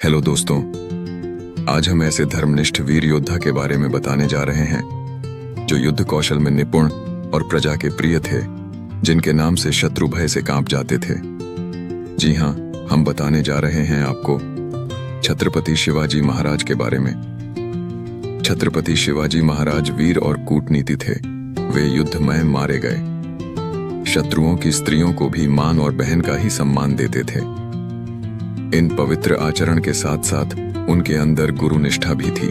Hello दोस्तों, आज हम ऐसे धर्मनिष्ठ वीर योद्धा के बारे में बताने जा रहे हैं जो युद्ध कौशल में निपुण और प्रजा के प्रिय थे, जिनके नाम से शत्रु भय से कांप जाते थे। जी हाँ, हम बताने जा रहे हैं आपको छत्रपति शिवाजी महाराज के बारे में। छत्रपति शिवाजी महाराज वीर और कूटनीति थे। वे युद्ध में मारे गए। शत्रुओं की स्त्रियों को भी मान और बहन का ही सम्मान देते थे। इन पवित्र आचरण के साथ साथ उनके अंदर गुरु निष्ठा भी थी।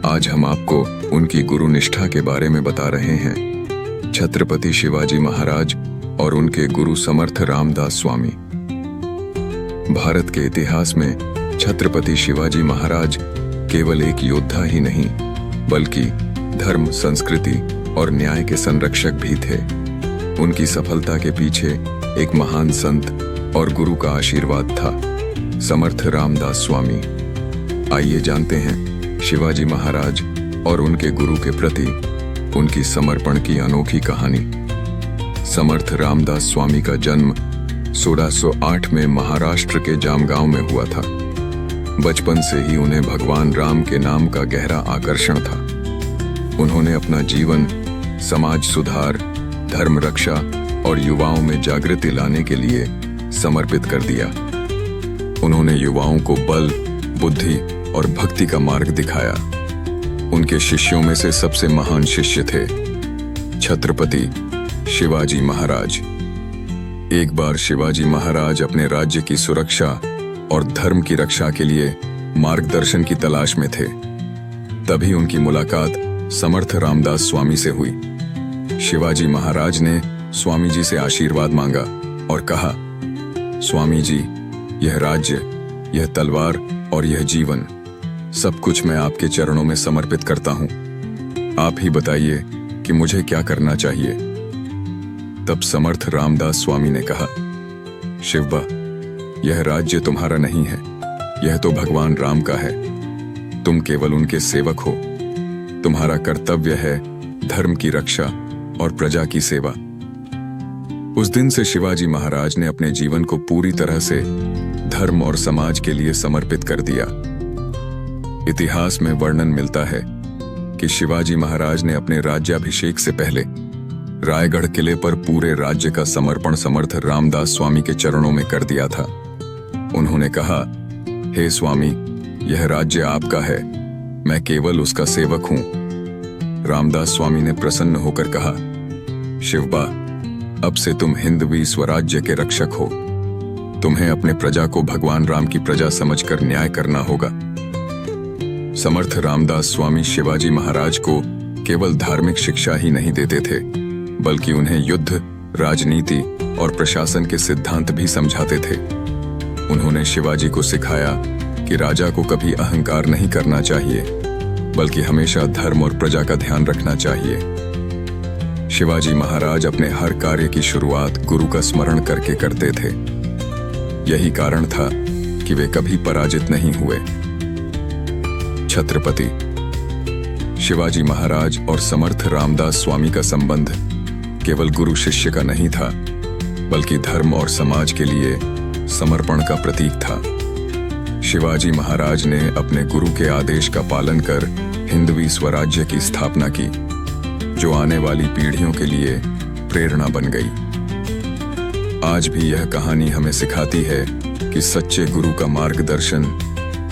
आज हम आपको उनकी गुरु निष्ठा के बारे में बता रहे हैं। छत्रपति शिवाजी महाराज और उनके गुरु समर्थ रामदास स्वामी। भारत के इतिहास में छत्रपति शिवाजी महाराज केवल एक योद्धा ही नहीं, बल्कि धर्म, संस्कृति और न्याय के संरक्षक भी थे। उनकी सफलता के पीछे एक महान संत और गुरु का आशीर्वाद था, समर्थ रामदास स्वामी। आइए जानते हैं शिवाजी महाराज और उनके गुरु के प्रति उनकी समर्पण की अनोखी कहानी। समर्थ रामदास स्वामी का जन्म 1608 में महाराष्ट्र के जामगांव में हुआ था। बचपन से ही उन्हें भगवान राम के नाम का गहरा आकर्षण था। उन्होंने अपना जीवन समाज सुधार, धर्म रक्षा और युवाओं में जागृति लाने के लिए समर्पित कर दिया। उन्होंने युवाओं को बल, बुद्धि और भक्ति का मार्ग दिखाया। उनके शिष्यों में से सबसे महान शिष्य थे छत्रपति शिवाजी महाराज। एक बार शिवाजी महाराज अपने राज्य की सुरक्षा और धर्म की रक्षा के लिए मार्गदर्शन की तलाश में थे। तभी उनकी मुलाकात समर्थ रामदास स्वामी से हुई। शिवाजी महाराज ने स्वामी जी से आशीर्वाद मांगा और कहा, स्वामी जी, यह राज्य, यह तलवार और यह जीवन, सब कुछ मैं आपके चरणों में समर्पित करता हूं। आप ही बताइए कि मुझे क्या करना चाहिए। तब समर्थ रामदास स्वामी ने कहा, शिवबा, यह राज्य तुम्हारा नहीं है, यह तो भगवान राम का है। तुम केवल उनके सेवक हो। तुम्हारा कर्तव्य है धर्म की रक्षा और प्रजा की सेवा। उस दिन से शिवाजी महाराज ने अपने जीवन को पूरी तरह से धर्म और समाज के लिए समर्पित कर दिया। इतिहास में वर्णन मिलता है कि शिवाजी महाराज ने अपने राज्याभिषेक से पहले रायगढ़ किले पर पूरे राज्य का समर्पण समर्थ रामदास स्वामी के चरणों में कर दिया था। उन्होंने कहा, हे स्वामी, यह राज्य आपका है, मैं केवल उसका सेवक हूं। रामदास स्वामी ने प्रसन्न होकर कहा, शिवबा, अब से तुम हिंदवी स्वराज्य के रक्षक हो। तुम्हें अपने प्रजा को भगवान राम की प्रजा समझकर न्याय करना होगा। समर्थ रामदास स्वामी शिवाजी महाराज को केवल धार्मिक शिक्षा ही नहीं देते थे, बल्कि उन्हें युद्ध, राजनीति और प्रशासन के सिद्धांत भी समझाते थे। उन्होंने शिवाजी को सिखाया कि राजा को कभी अहंकार नहीं करना चाहिए, बल्कि हमेशा धर्म और प्रजा का ध्यान रखना चाहिए। शिवाजी महाराज अपने हर कार्य की शुरुआत गुरु का स्मरण करके करते थे। यही कारण था कि वे कभी पराजित नहीं हुए। छत्रपति शिवाजी महाराज और समर्थ रामदास स्वामी का संबंध केवल गुरु शिष्य का नहीं था, बल्कि धर्म और समाज के लिए समर्पण का प्रतीक था। शिवाजी महाराज ने अपने गुरु के आदेश का पालन कर हिंदवी स्वराज्य की स्थापना की, जो आने वाली पीढ़ियों के लिए प्रेरणा बन गई। आज भी यह कहानी हमें सिखाती है कि सच्चे गुरु का मार्गदर्शन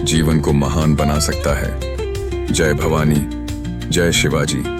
जीवन को महान बना सकता है। जय भवानी, जय शिवाजी।